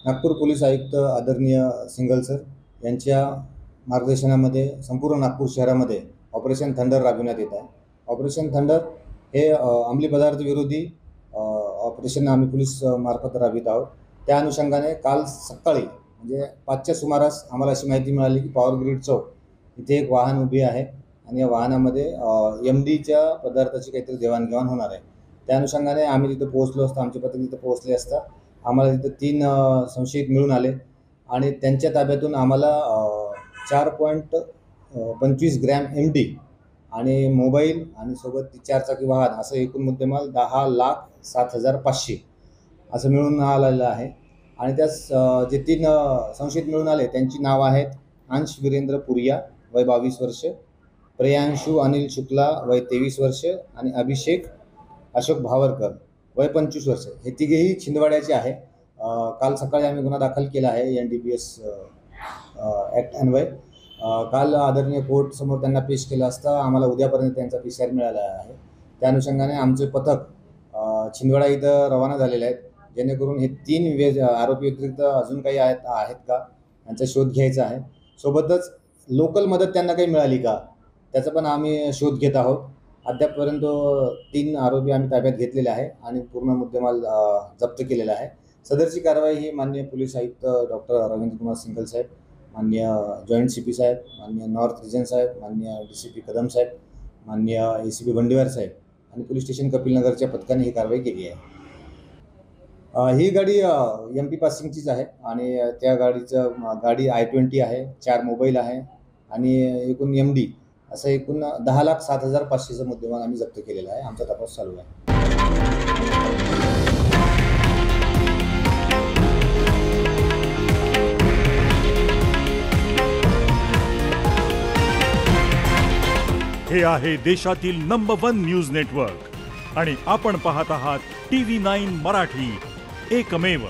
Nagpur police आयुक्त आदरणीय Singhal sir यांच्या मार्गदर्शनामध्ये संपूर्ण नागपूर शहरामध्ये ऑपरेशन थंडर राबविण्यात येत आहे। ऑपरेशन थंडर हे अंमली पदार्थ विरोधी ऑपरेशन आम्ही पोलीस मार्फत राबवित आहोत। त्या अनुषंगाने काल सकाळी म्हणजे 5च्या सुमारास आम्हाला अशी माहिती मिळाली की पॉवर ग्रीड चौक इथे एक वाहन उभी आहे आणि या वाहनामध्ये MDच्या पदार्थाची काहीतरी देवाणघेवाण होणार आहे। त्या अनुषंगाने आम्ही तिथे पोहोचलो असता, आमचे पथक तिथे पोहोचले असता आम्हाला तिथे 3 संशयित मिळून आले आणि त्यांच्या ताब्यातून आम्हाला 4.25 ग्रॅम MD आणि मोबाईल आणि सोबत 4 चाकी वाहन असं एकूण मुद्देमाल 10,07,500 असं मिळून आलेलं आहे। आणि त्या जे 3 संशयित मिळून आले त्यांची नावं आहेत अंश वीरेंद्र पुरिया वय 22 वर्ष, प्रियांशु अनिल शुक्ला वय 23 वर्ष आणि अभिषेक अशोक भावरकर वय 25 वर्ष। हे तिघेही छिंदवाड्याचे आहे। काल सकाळी आम्ही गुन्हा दाखल केला आहे NDPS ॲक्ट अन्वय। काल आदरणीय कोर्ट समोर त्यांना पेश केलं असता आम्हाला उद्यापर्यंत त्यांचा PCR मिळाला आहे। त्या अनुषंगाने आमचे पथक छिंदवाडा इथं रवाना झालेले आहेत, जेणेकरून हे 3 आरोपी व्यतिरिक्त अजून काही आहेत का यांचा शोध घ्यायचा आहे। सोबतच लोकल मदत त्यांना काही मिळाली का त्याचा पण आम्ही शोध घेत आहोत। अद्यापपर्यंत 3 आरोपी आम्ही ताब्यात घेतलेले आहे आणि पूर्ण मुद्देमाल जप्त केलेला आहे। सदरची कारवाई ही माननीय पोलीस आयुक्त डॉक्टर रवींद्र कुमार सिंघल साहेब, माननीय जॉईंट CP साहेब, माननीय नॉर्थ रिजन साहेब, माननीय DCP कदम साहेब, माननीय ACP बंडीवार साहेब आणि पोलीस स्टेशन कपिलनगरच्या पथकाने ही कारवाई केली आहे। ही गाडी MP पासिंगचीच आहे आणि त्या गाडी I-20 आहे, 4 मोबाईल आहे आणि एकूण MD असं एकूण 10,07,500चा मुद्देमाल आम्ही जप्त केलेला आहे। आमचा तपास चालू आहे। हे आहे देशातील नंबर 1 न्यूज नेटवर्क आणि आपण पाहत आहात TV9 मराठी, एकमेव।